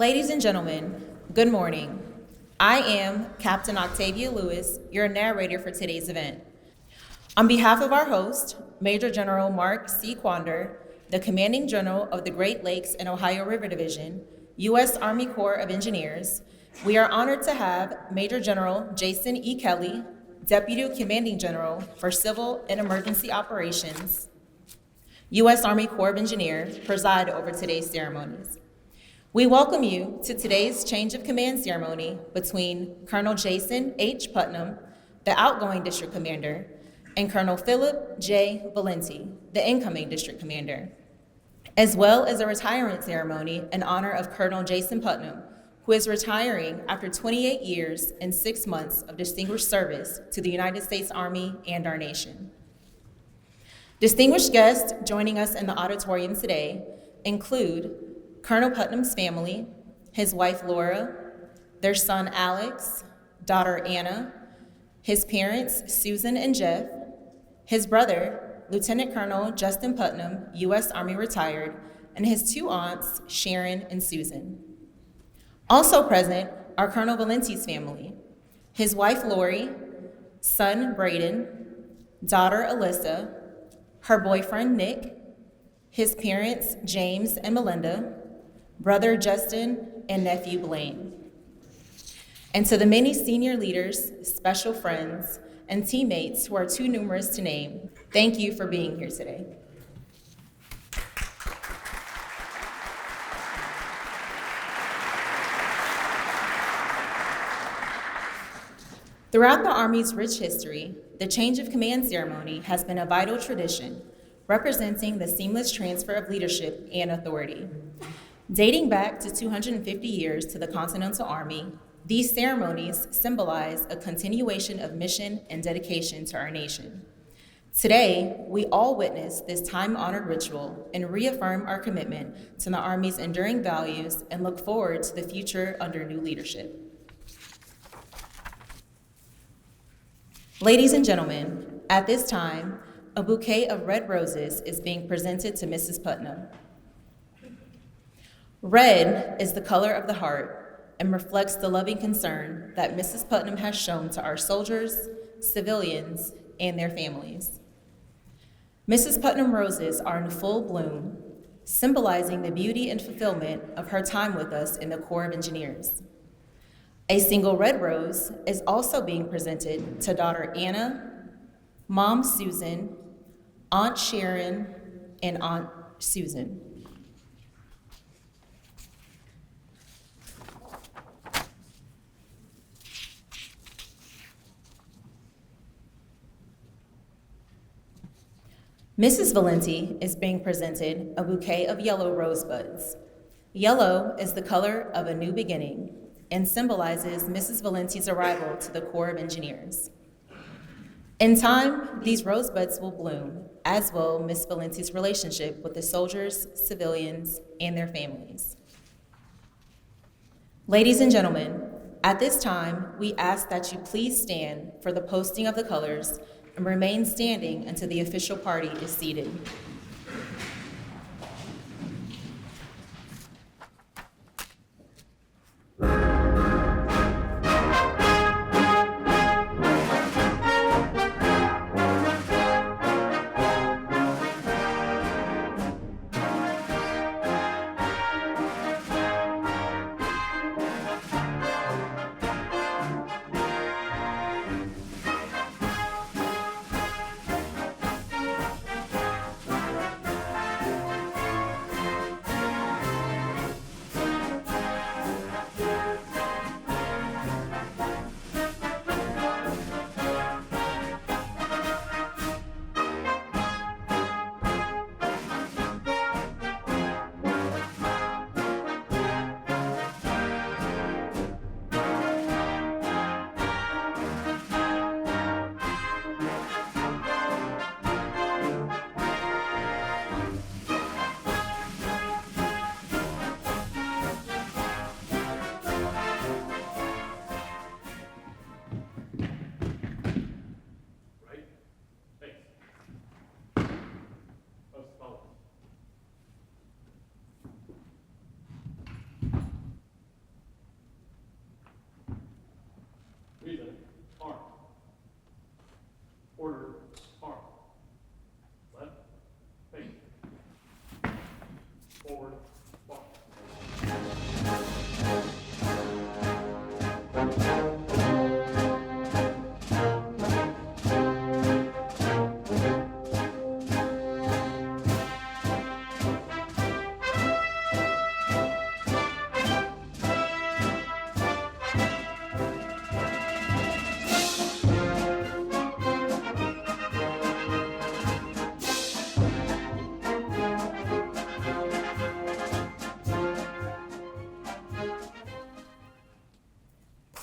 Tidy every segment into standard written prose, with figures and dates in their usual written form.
Ladies and gentlemen, good morning. I am Captain Octavia Lewis, your narrator for today's event. On behalf of our host, Major General Mark C. Quander, the Commanding General of the Great Lakes and Ohio River Division, U.S. Army Corps of Engineers, we are honored to have Major General Jayson E. Kelly, Deputy Commanding General for Civil and Emergency Operations, U.S. Army Corps of Engineers, preside over today's ceremonies. We welcome you to today's change of command ceremony between Colonel Jayson H. Putnam, the outgoing District Commander, and Colonel Phillip J. Valenti, the incoming District Commander, as well as a retirement ceremony in honor of Colonel Jayson Putnam, who is retiring after 28 years and 6 months of distinguished service to the United States Army and our nation. Distinguished guests joining us in the auditorium today include Colonel Putnam's family, his wife Laura, their son Alex, daughter Anna, his parents Susan and Jeff, his brother, Lieutenant Colonel Justin Putnam, U.S. Army retired, and his 2 aunts, Sharon and Susan. Also present are Colonel Valenti's family, his wife Lori, son Braden, daughter Alyssa, her boyfriend Nick, his parents James and Melinda, brother Justin, and nephew Blaine. And to the many senior leaders, special friends, and teammates who are too numerous to name, thank you for being here today. Throughout the Army's rich history, the change of command ceremony has been a vital tradition, representing the seamless transfer of leadership and authority. Dating back to 250 years to the Continental Army, these ceremonies symbolize a continuation of mission and dedication to our nation. Today, we all witness this time-honored ritual and reaffirm our commitment to the Army's enduring values and look forward to the future under new leadership. Ladies and gentlemen, at this time, a bouquet of red roses is being presented to Mrs. Putnam. Red is the color of the heart and reflects the loving concern that Mrs. Putnam has shown to our soldiers, civilians, and their families. Mrs. Putnam roses are in full bloom, symbolizing the beauty and fulfillment of her time with us in the Corps of Engineers. A single red rose is also being presented to daughter Anna, mom Susan, Aunt Sharon, and Aunt Susan. Mrs. Valenti is being presented a bouquet of yellow rosebuds. Yellow is the color of a new beginning and symbolizes Mrs. Valenti's arrival to the Corps of Engineers. In time, these rosebuds will bloom, as will Ms. Valenti's relationship with the soldiers, civilians, and their families. Ladies and gentlemen, at this time, we ask that you please stand for the posting of the colors and remain standing until the official party is seated.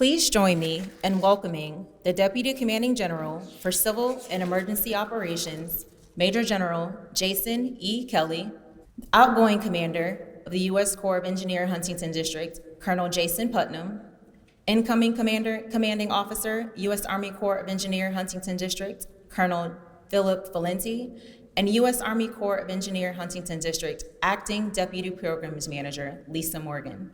Please join me in welcoming the Deputy Commanding General for Civil and Emergency Operations, Major General Jayson E. Kelly, outgoing Commander of the U.S. Corps of Engineers Huntington District, Colonel Jayson Putnam, incoming Commanding Officer, U.S. Army Corps of Engineers Huntington District, Colonel Phillip Valenti, and U.S. Army Corps of Engineers Huntington District Acting Deputy Programs Manager, Lisa Morgan.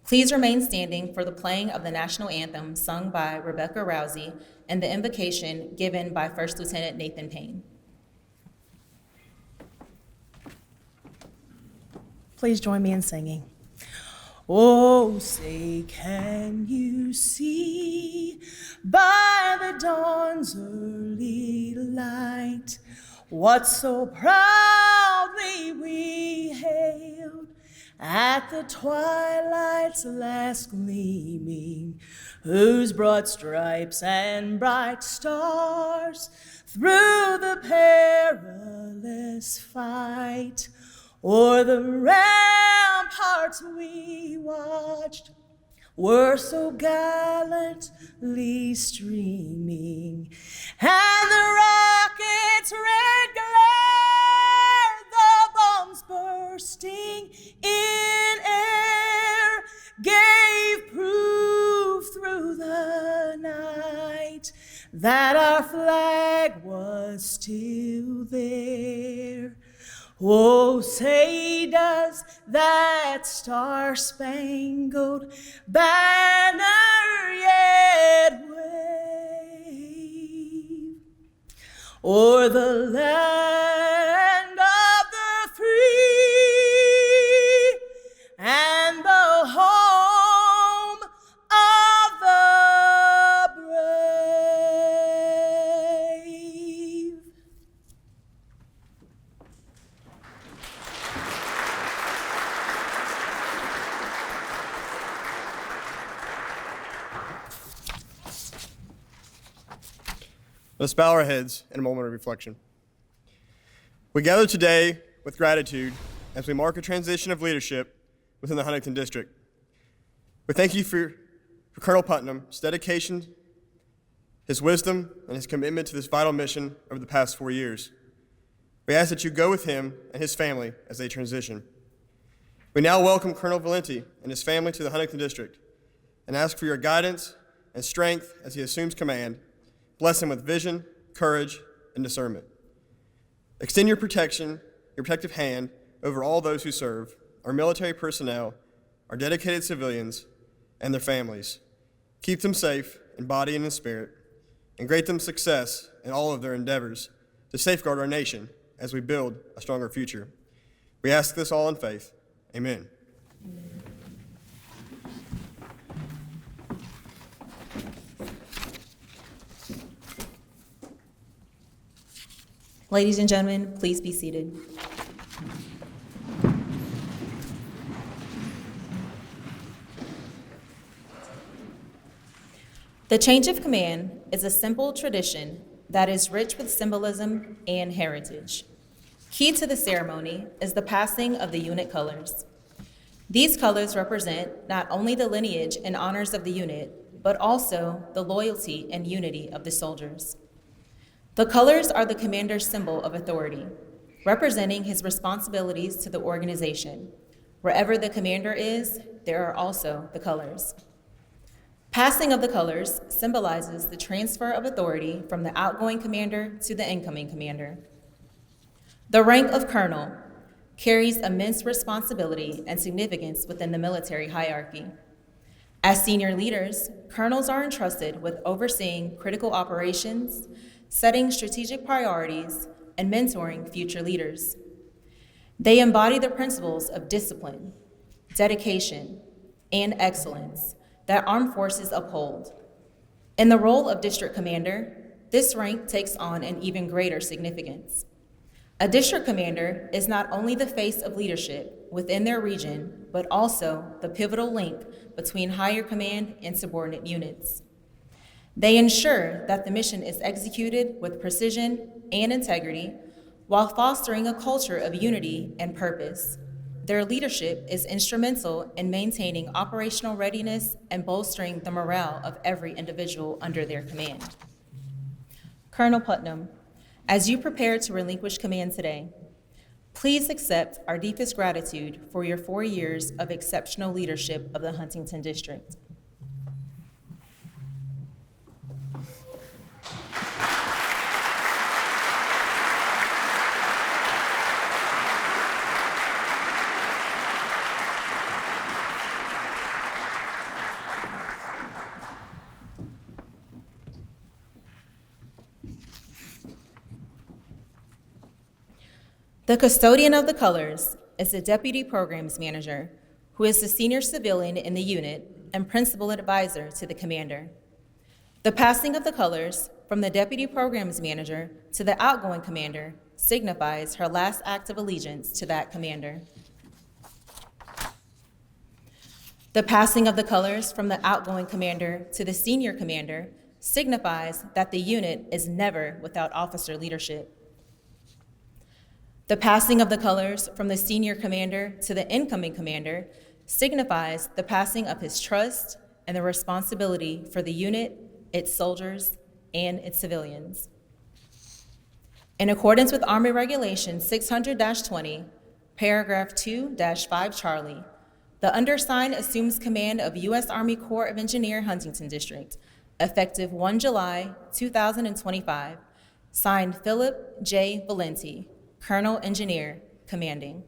Please remain standing for the playing of the national anthem sung by Rebecca Rousey and the invocation given by First Lieutenant Nathan Payne. Please join me in singing. Oh, say, can you see by the dawn's early light what so proudly we hailed at the twilight's last gleaming, whose broad stripes and bright stars through the perilous fight o'er the ramparts we watched were so gallantly streaming, and the rocket's red glare, the bombs bursting in air, gave proof through the night that our flag was still there. Oh, say does that star-spangled banner yet wave o'er the land of the free and the home of the brave? Let's bow our heads in a moment of reflection. We gather today with gratitude as we mark a transition of leadership within the Huntington District. We thank you for Colonel Putnam's dedication, his wisdom, and his commitment to this vital mission over the past 4 years. We ask that you go with him and his family as they transition. We now welcome Colonel Valenti and his family to the Huntington District and ask for your guidance and strength as he assumes command. Bless him with vision, courage, and discernment. Extend your protection, your protective hand over all those who serve, our military personnel, our dedicated civilians, and their families. Keep them safe in body and in spirit, and grant them success in all of their endeavors to safeguard our nation as we build a stronger future. We ask this all in faith. Amen. Ladies and gentlemen, please be seated. The change of command is a simple tradition that is rich with symbolism and heritage. Key to the ceremony is the passing of the unit colors. These colors represent not only the lineage and honors of the unit, but also the loyalty and unity of the soldiers. The colors are the commander's symbol of authority, representing his responsibilities to the organization. Wherever the commander is, there are also the colors. Passing of the colors symbolizes the transfer of authority from the outgoing commander to the incoming commander. The rank of colonel carries immense responsibility and significance within the military hierarchy. As senior leaders, colonels are entrusted with overseeing critical operations, setting strategic priorities, and mentoring future leaders. They embody the principles of discipline, dedication, and excellence that armed forces uphold. In the role of district commander, this rank takes on an even greater significance. A district commander is not only the face of leadership within their region, but also the pivotal link between higher command and subordinate units. They ensure that the mission is executed with precision and integrity while fostering a culture of unity and purpose. Their leadership is instrumental in maintaining operational readiness and bolstering the morale of every individual under their command. Colonel Putnam, as you prepare to relinquish command today, please accept our deepest gratitude for your 4 years of exceptional leadership of the Huntington District. The custodian of the colors is the Deputy Programs Manager, who is the senior civilian in the unit and principal advisor to the commander. The passing of the colors from the Deputy Programs Manager to the outgoing commander signifies her last act of allegiance to that commander. The passing of the colors from the outgoing commander to the senior commander signifies that the unit is never without officer leadership. The passing of the colors from the senior commander to the incoming commander signifies the passing of his trust and the responsibility for the unit, its soldiers, and its civilians. In accordance with Army Regulation 600-20, paragraph 2-5 Charlie, the undersigned assumes command of U.S. Army Corps of Engineers Huntington District, effective 1 July 2025, signed Phillip J. Valenti, Colonel Engineer, Commanding.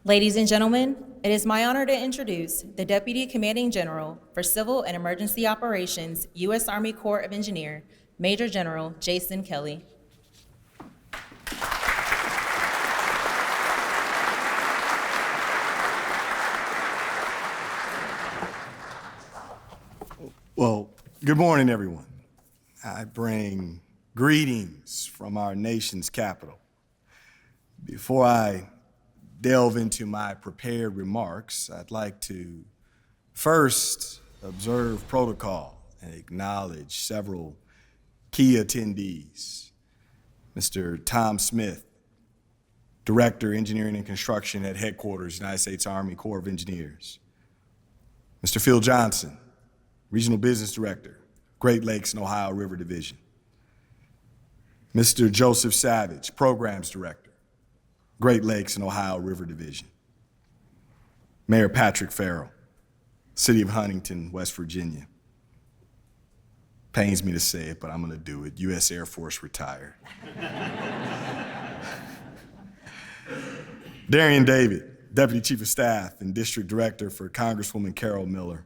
Ladies and gentlemen, it is my honor to introduce the Deputy Commanding General for Civil and Emergency Operations, U.S. Army Corps of Engineers, Major General Jayson Kelly. Well, good morning, everyone. I bring greetings from our nation's capital. Before I delve into my prepared remarks, I'd like to first observe protocol and acknowledge several key attendees. Mr. Tom Smith, Director, Engineering and Construction at Headquarters, United States Army Corps of Engineers. Mr. Phil Johnson, Regional Business Director, Great Lakes and Ohio River Division. Mr. Joseph Savage, Programs Director, Great Lakes and Ohio River Division. Mayor Patrick Farrell, City of Huntington, West Virginia. Pains me to say it, but I'm gonna do it. U.S. Air Force retired. Darian David, Deputy Chief of Staff and District Director for Congresswoman Carol Miller.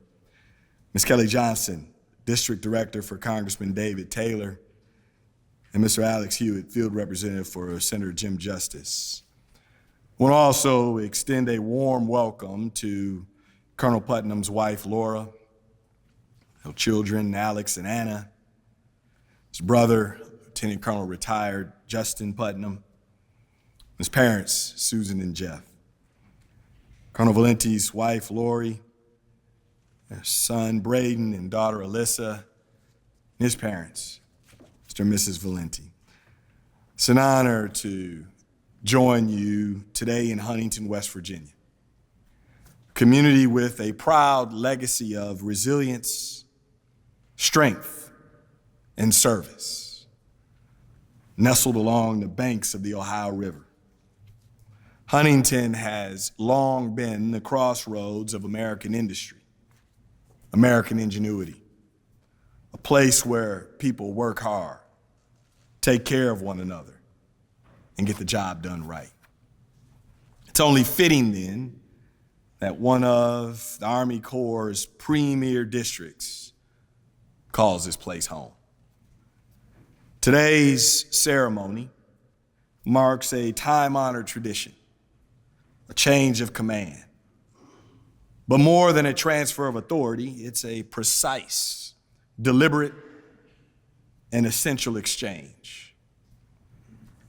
Ms. Kelly Johnson, District Director for Congressman David Taylor. And Mr. Alex Hewitt, Field Representative for Senator Jim Justice. I want to also extend a warm welcome to Colonel Putnam's wife, Laura, her children, Alex and Anna, his brother, Lieutenant Colonel retired Justin Putnam, his parents, Susan and Jeff, Colonel Valenti's wife, Lori, their son, Braden, and daughter, Alyssa, and his parents, Mr. and Mrs. Valenti. It's an honor to join you today in Huntington, West Virginia, a community with a proud legacy of resilience, strength, and service, nestled along the banks of the Ohio River. Huntington has long been the crossroads of American industry, American ingenuity, a place where people work hard, take care of one another, and get the job done right. It's only fitting then that one of the Army Corps' premier districts calls this place home. Today's ceremony marks a time-honored tradition, a change of command. But more than a transfer of authority, it's a precise, deliberate, an essential exchange.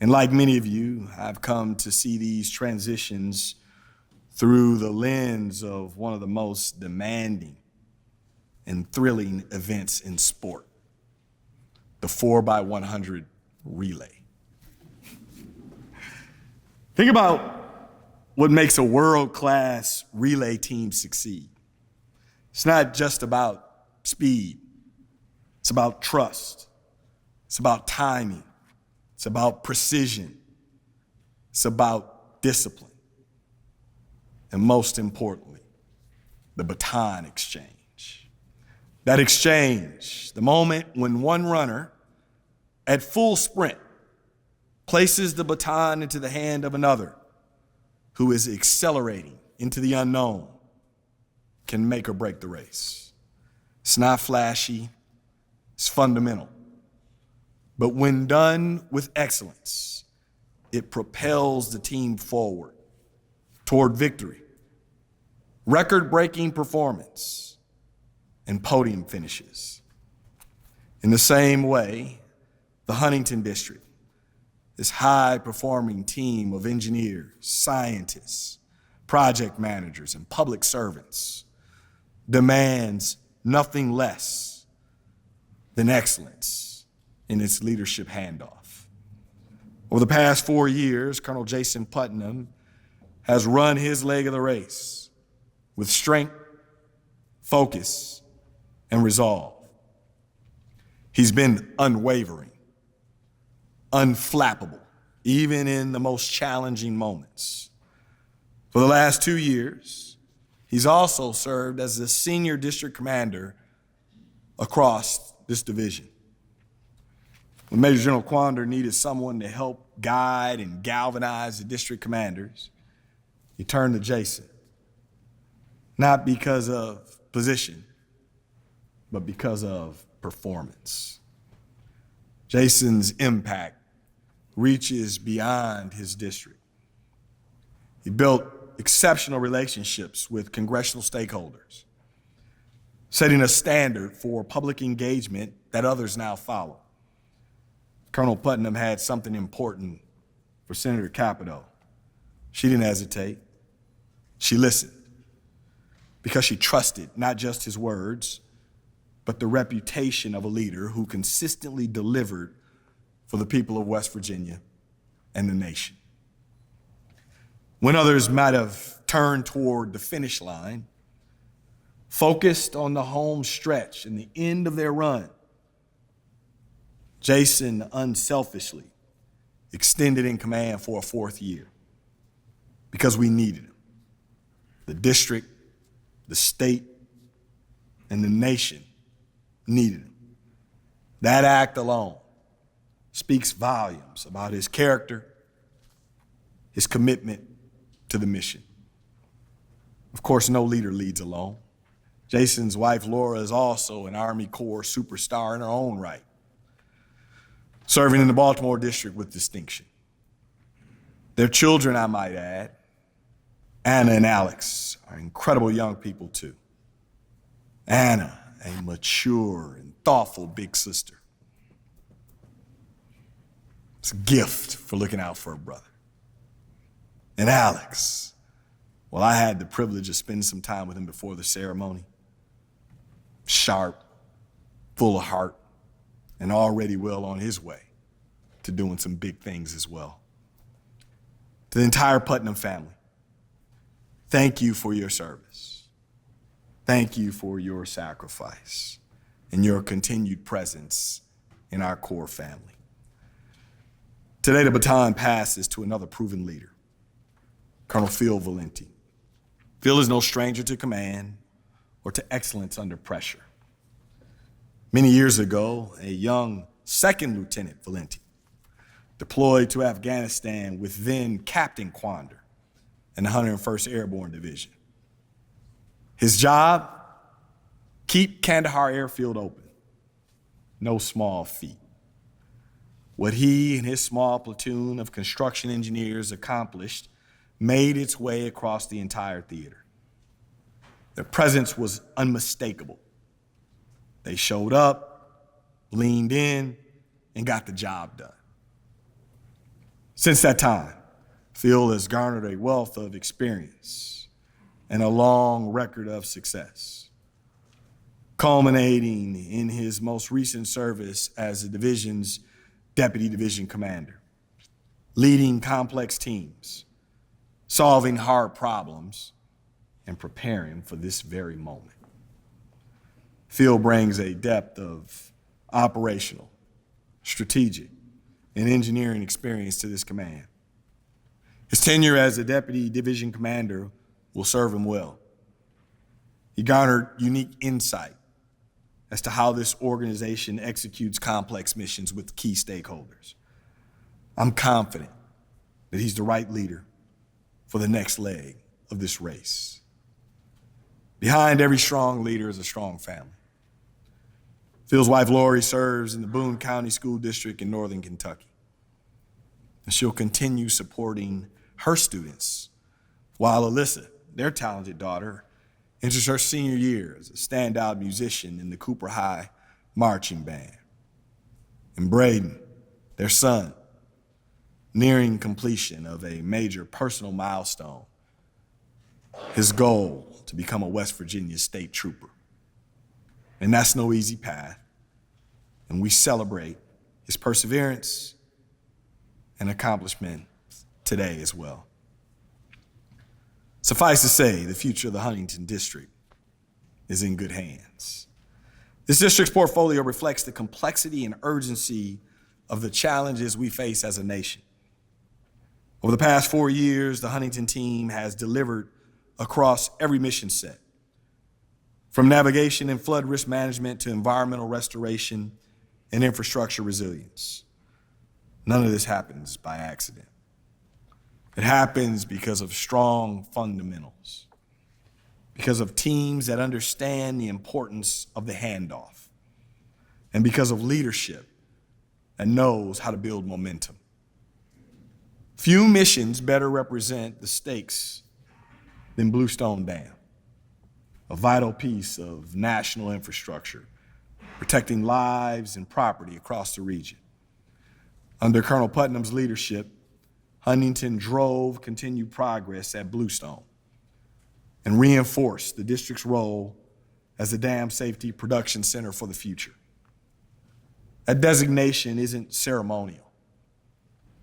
And like many of you, I've come to see these transitions through the lens of one of the most demanding and thrilling events in sport, the 4x100 relay. Think about what makes a world-class relay team succeed. It's not just about speed. It's about trust. It's about timing. It's about precision. It's about discipline. And most importantly, the baton exchange. That exchange, the moment when one runner at full sprint places the baton into the hand of another who is accelerating into the unknown, can make or break the race. It's not flashy, it's fundamental. But when done with excellence, it propels the team forward toward victory, record-breaking performance, and podium finishes. In the same way, the Huntington District, this high-performing team of engineers, scientists, project managers, and public servants, demands nothing less than excellence in its leadership handoff. Over the past 4 years, Colonel Jayson Putnam has run his leg of the race with strength, focus, and resolve. He's been unwavering, unflappable, even in the most challenging moments. For the last 2 years, he's also served as the senior district commander across this division. When Major General Quander needed someone to help guide and galvanize the district commanders, he turned to Jayson, not because of position, but because of performance. Jayson's impact reaches beyond his district. He built exceptional relationships with congressional stakeholders, setting a standard for public engagement that others now follow. Colonel Putnam had something important for Senator Capito. She didn't hesitate. She listened because she trusted not just his words, but the reputation of a leader who consistently delivered for the people of West Virginia and the nation. When others might have turned toward the finish line, focused on the home stretch and the end of their run, Jayson unselfishly extended in command for a 4th year because we needed him. The district, the state, and the nation needed him. That act alone speaks volumes about his character, his commitment to the mission. Of course, no leader leads alone. Jayson's wife, Laura, is also an Army Corps superstar in her own right, serving in the Baltimore district with distinction. Their children, I might add, Anna and Alex, are incredible young people too. Anna, a mature and thoughtful big sister. It's a gift for looking out for a brother. And Alex, well, I had the privilege of spending some time with him before the ceremony. Sharp, full of heart, and already well on his way to doing some big things as well. To the entire Putnam family, thank you for your service. Thank you for your sacrifice and your continued presence in our Corps family. Today, the baton passes to another proven leader, Colonel Phillip Valenti. Phil is no stranger to command or to excellence under pressure. Many years ago, a young second Lieutenant Valenti deployed to Afghanistan with then Captain Quander in the 101st Airborne Division. His job, keep Kandahar Airfield open. No small feat. What he and his small platoon of construction engineers accomplished made its way across the entire theater. Their presence was unmistakable. They showed up, leaned in, and got the job done. Since that time, Phil has garnered a wealth of experience and a long record of success, culminating in his most recent service as the division's Deputy Division Commander, leading complex teams, solving hard problems, and preparing for this very moment. Phil brings a depth of operational, strategic, and engineering experience to this command. His tenure as the Deputy Division Commander will serve him well. He garnered unique insight as to how this organization executes complex missions with key stakeholders. I'm confident that he's the right leader for the next leg of this race. Behind every strong leader is a strong family. Phil's wife, Lori, serves in the Boone County School District in Northern Kentucky. And she'll continue supporting her students while Alyssa, their talented daughter, enters her senior year as a standout musician in the Cooper High Marching Band. And Braden, their son, nearing completion of a major personal milestone, his goal to become a West Virginia State Trooper. And that's no easy path, and we celebrate his perseverance and accomplishment today as well. Suffice to say, the future of the Huntington District is in good hands. This district's portfolio reflects the complexity and urgency of the challenges we face as a nation. Over the past 4 years, the Huntington team has delivered across every mission set, from navigation and flood risk management to environmental restoration and infrastructure resilience. None of this happens by accident. It happens because of strong fundamentals, because of teams that understand the importance of the handoff, and because of leadership that knows how to build momentum. Few missions better represent the stakes than Bluestone Dam, a vital piece of national infrastructure, protecting lives and property across the region. Under Colonel Putnam's leadership, Huntington drove continued progress at Bluestone and reinforced the district's role as the Dam Safety Production Center for the future. That designation isn't ceremonial.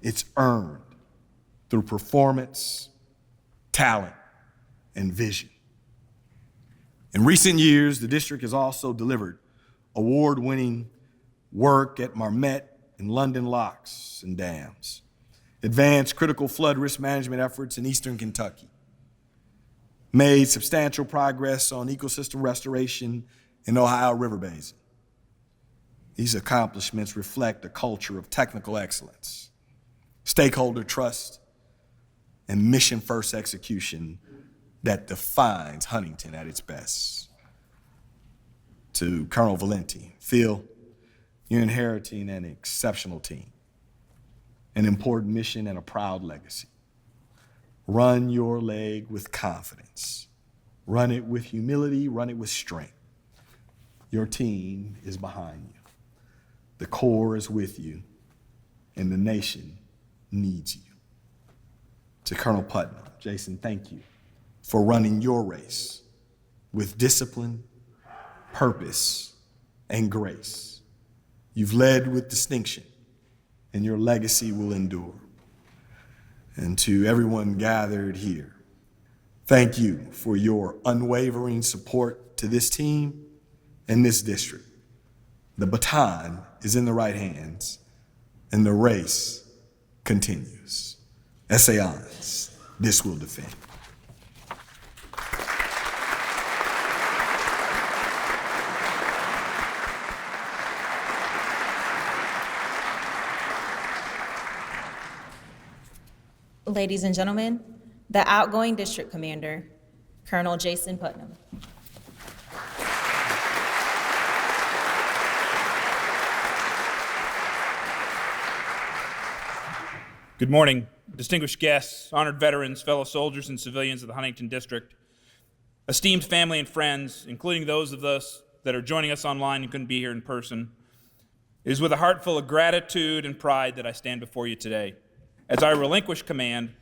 It's earned through performance, talent, and vision. In recent years, the district has also delivered award-winning work at Marmet and London locks and dams, advanced critical flood risk management efforts in eastern Kentucky, made substantial progress on ecosystem restoration in Ohio River Basin. These accomplishments reflect a culture of technical excellence, stakeholder trust, and mission-first execution that defines Huntington at its best. To Colonel Valenti, Phil, you're inheriting an exceptional team, an important mission, and a proud legacy. Run your leg with confidence. Run it with humility, run it with strength. Your team is behind you. The Corps is with you, and the nation needs you. To Colonel Putnam, Jayson, thank you for running your race with discipline, purpose, and grace. You've led with distinction, and your legacy will endure. And to everyone gathered here, thank you for your unwavering support to this team and this district. The baton is in the right hands, and the race continues. Essayons, this will defend. Ladies and gentlemen, the outgoing District Commander, Colonel Jayson Putnam. Good morning, distinguished guests, honored veterans, fellow soldiers and civilians of the Huntington District, esteemed family and friends, including those of us that are joining us online and couldn't be here in person. It is with a heart full of gratitude and pride that I stand before you today. As I relinquish command,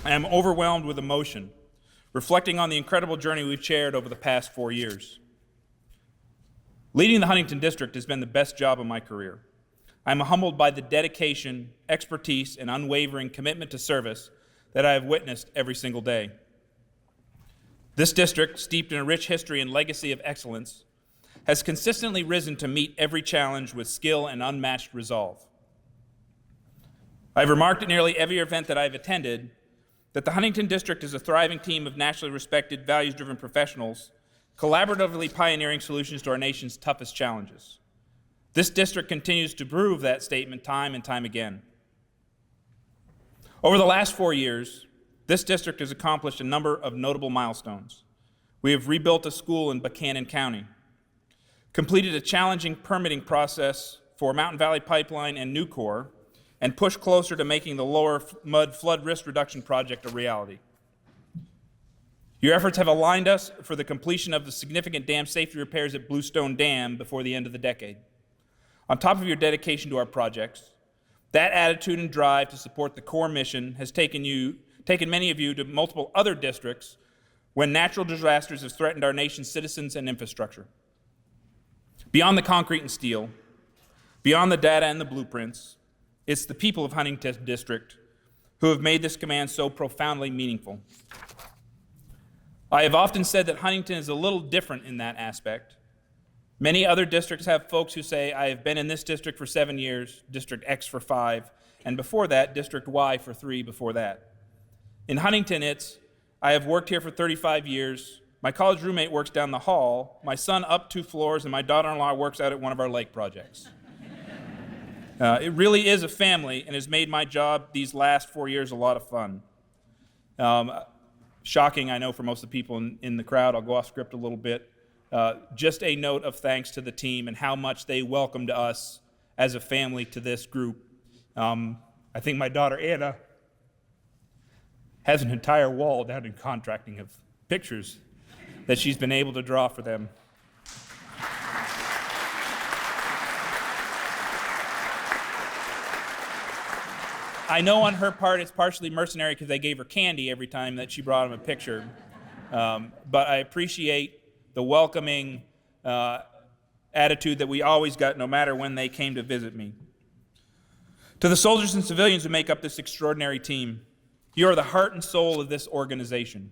I am overwhelmed with emotion, reflecting on the incredible journey we've shared over the past 4 years. Leading the Huntington District has been the best job of my career. I'm humbled by the dedication, expertise, and unwavering commitment to service that I have witnessed every single day. This district, steeped in a rich history and legacy of excellence, has consistently risen to meet every challenge with skill and unmatched resolve. I've remarked at nearly every event that I've attended that the Huntington District is a thriving team of nationally respected, values-driven professionals, collaboratively pioneering solutions to our nation's toughest challenges. This district continues to prove that statement time and time again. Over the last 4 years, this district has accomplished a number of notable milestones. We have rebuilt a school in Buchanan County, completed a challenging permitting process for Mountain Valley Pipeline and Nucor, and pushed closer to making the Lower Mud Flood Risk Reduction Project a reality. Your efforts have aligned us for the completion of the significant dam safety repairs at Bluestone Dam before the end of the decade. On top of your dedication to our projects, that attitude and drive to support the core mission has taken many of you to multiple other districts when natural disasters have threatened our nation's citizens and infrastructure. Beyond the concrete and steel, beyond the data and the blueprints, it's the people of Huntington District who have made this command so profoundly meaningful. I have often said that Huntington is a little different in that aspect. Many other districts have folks who say, I have been in this district for 7 years, District X for 5, and before that, District Y for 3 before that. In Huntington, it's, I have worked here for 35 years, my college roommate works down the hall, my son up 2 floors, and my daughter-in-law works out at one of our lake projects. It really is a family and has made my job these last 4 years a lot of fun. Shocking, I know, for most of the people in the crowd. I'll go off script a little bit. Just a note of thanks to the team and how much they welcomed us as a family to this group. I think my daughter Anna has an entire wall down in contracting of pictures that she's been able to draw for them. I know on her part it's partially mercenary because they gave her candy every time that she brought him a picture. But I appreciate the welcoming attitude that we always got no matter when they came to visit me. To the soldiers and civilians who make up this extraordinary team, you are the heart and soul of this organization.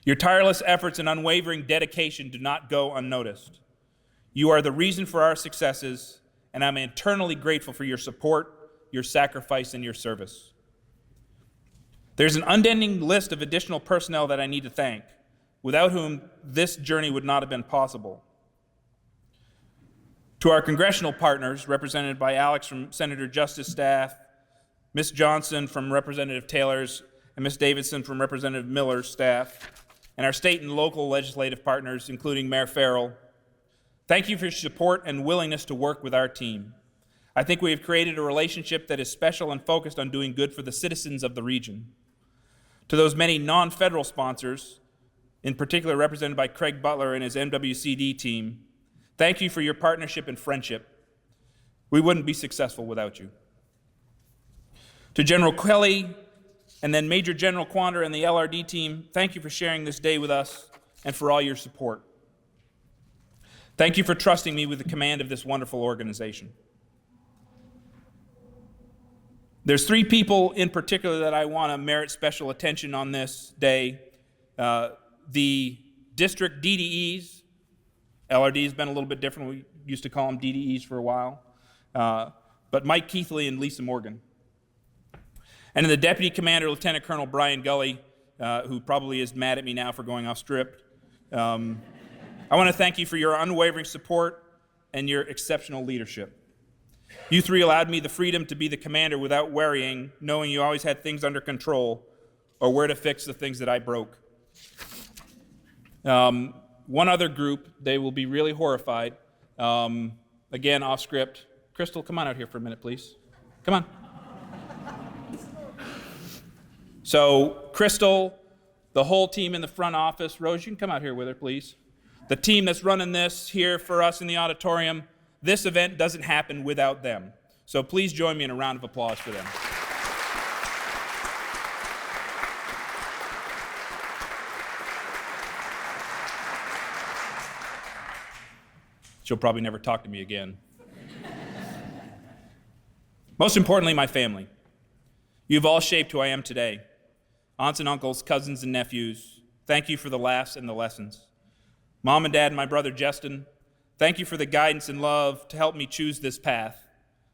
Your tireless efforts and unwavering dedication do not go unnoticed. You are the reason for our successes, and I'm eternally grateful for your support, your sacrifice, and your service. There's an unending list of additional personnel that I need to thank, without whom this journey would not have been possible. To our congressional partners, represented by Alex from Senator Justice staff, Ms. Johnson from Representative Taylor's, and Ms. Davidson from Representative Miller's staff, and our state and local legislative partners, including Mayor Farrell, thank you for your support and willingness to work with our team. I think we have created a relationship that is special and focused on doing good for the citizens of the region. To those many non-federal sponsors, in particular represented by Craig Butler and his MWCD team, thank you for your partnership and friendship. We wouldn't be successful without you. To General Kelly and then Major General Quander and the LRD team, thank you for sharing this day with us and for all your support. Thank you for trusting me with the command of this wonderful organization. There's 3 people in particular that I want to merit special attention on this day. The district DDEs, LRD has been a little bit different. We used to call them DDEs for a while. But Mike Keithley and Lisa Morgan. And then the Deputy Commander, Lieutenant Colonel Brian Gully, who probably is mad at me now for going off script. I want to thank you for your unwavering support and your exceptional leadership. You 3 allowed me the freedom to be the commander without worrying, knowing you always had things under control or where to fix the things that I broke. One other group, they will be really horrified. Again, off script. Crystal, come on out here for a minute, please. Come on. So, Crystal, the whole team in the front office, Rose, you can come out here with her, please. The team that's running this here for us in the auditorium, This event doesn't happen without them. So please join me in a round of applause for them. She'll probably never talk to me again. Most importantly, my family. You've all shaped who I am today. Aunts and uncles, cousins and nephews, thank you for the laughs and the lessons. Mom and Dad and my brother Justin, thank you for the guidance and love to help me choose this path,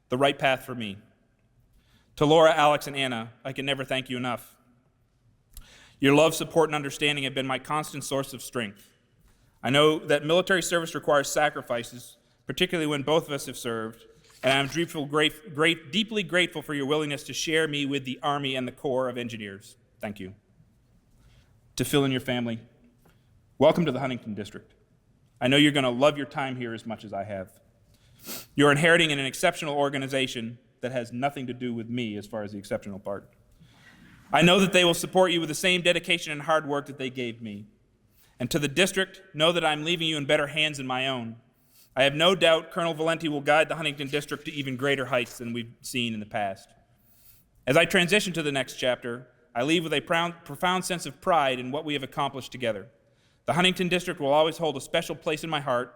the right path for me. To Laura, Alex, and Anna, I can never thank you enough. Your love, support, and understanding have been my constant source of strength. I know that military service requires sacrifices, particularly when both of us have served, and I'm deeply grateful for your willingness to share me with the Army and the Corps of Engineers. Thank you. To Phil and your family, welcome to the Huntington District. I know you're going to love your time here as much as I have. You're inheriting an exceptional organization that has nothing to do with me as far as the exceptional part. I know that they will support you with the same dedication and hard work that they gave me. And to the district, know that I'm leaving you in better hands than my own. I have no doubt Colonel Valenti will guide the Huntington District to even greater heights than we've seen in the past. As I transition to the next chapter, I leave with a profound sense of pride in what we have accomplished together. The Huntington District will always hold a special place in my heart.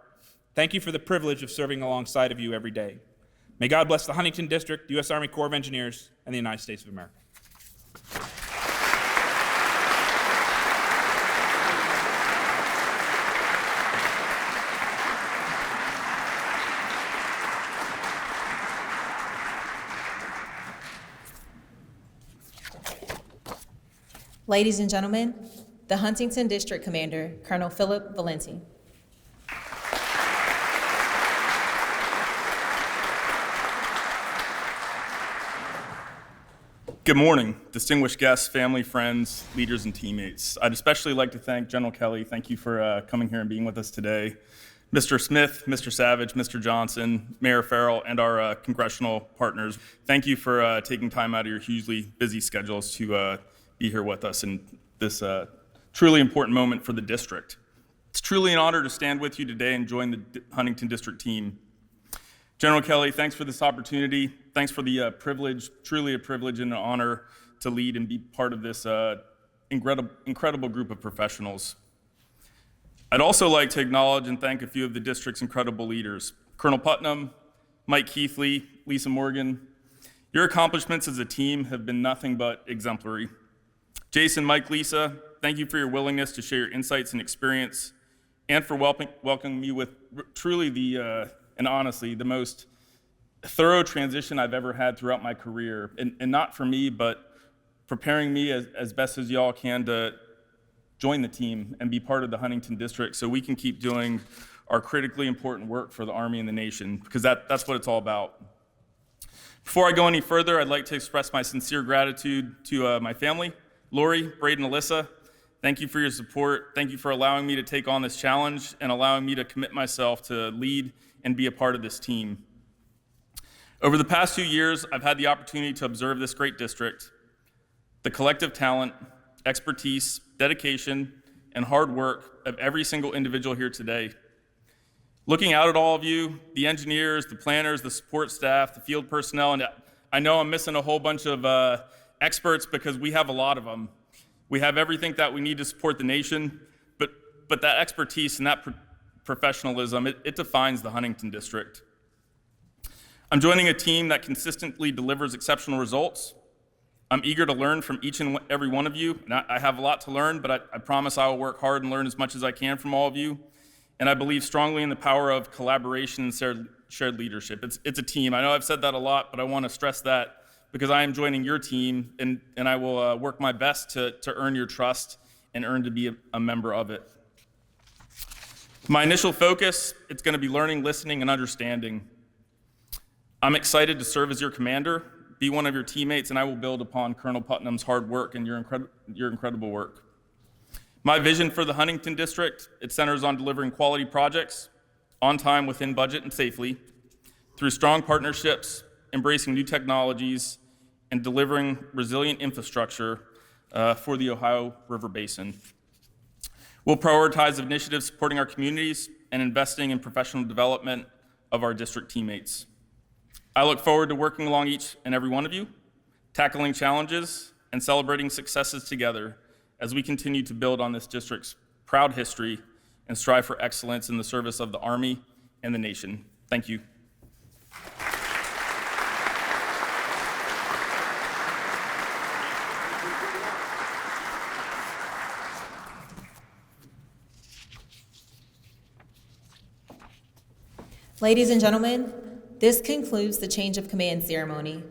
Thank you for the privilege of serving alongside of you every day. May God bless the Huntington District, U.S. Army Corps of Engineers, and the United States of America. Ladies and gentlemen, the Huntington District Commander, Colonel Phillip Valenti. Good morning, distinguished guests, family, friends, leaders, and teammates. I'd especially like to thank General Kelly. Thank you for coming here and being with us today. Mr. Smith, Mr. Savage, Mr. Johnson, Mayor Farrell, and our congressional partners, thank you for taking time out of your hugely busy schedules to be here with us in this truly important moment for the district. It's truly an honor to stand with you today and join the Huntington District team. General Kelly, thanks for this opportunity. Thanks for the privilege, truly a privilege and an honor to lead and be part of this incredible group of professionals. I'd also like to acknowledge and thank a few of the district's incredible leaders. Colonel Putnam, Mike Keithley, Lisa Morgan. Your accomplishments as a team have been nothing but exemplary. Jayson, Mike, Lisa, thank you for your willingness to share your insights and experience and for welcoming me with truly and honestly, the most thorough transition I've ever had throughout my career. And not for me, but preparing me as best as y'all can to join the team and be part of the Huntington District so we can keep doing our critically important work for the Army and the nation, because that's what it's all about. Before I go any further, I'd like to express my sincere gratitude to my family, Lori, Braden, Alyssa. Thank you for your support. Thank you for allowing me to take on this challenge and allowing me to commit myself to lead and be a part of this team. Over the past 2 years, I've had the opportunity to observe this great district, the collective talent, expertise, dedication, and hard work of every single individual here today. Looking out at all of you, the engineers, the planners, the support staff, the field personnel, and I know I'm missing a whole bunch of experts because we have a lot of them. We have everything that we need to support the nation, but that expertise and that professionalism, it defines the Huntington District. I'm joining a team that consistently delivers exceptional results. I'm eager to learn from each and every one of you, and I have a lot to learn, but I promise I will work hard and learn as much as I can from all of you. And I believe strongly in the power of collaboration and shared leadership. It's a team. I know I've said that a lot, but I want to stress that because I am joining your team, and I will work my best to earn your trust and earn to be a member of it. My initial focus, it's going to be learning, listening, and understanding. I'm excited to serve as your commander, be one of your teammates, and I will build upon Colonel Putnam's hard work and your incredible work. My vision for the Huntington District, it centers on delivering quality projects on time, within budget, and safely, through strong partnerships, embracing new technologies, and delivering resilient infrastructure for the Ohio River Basin. We'll prioritize initiatives supporting our communities and investing in professional development, of our district teammates. I look forward to working along each and every one of you, tackling challenges and celebrating successes together as we continue to build on this district's proud history and strive for excellence in the service of the Army and the nation. Thank you. Ladies and gentlemen, this concludes the change of command ceremony.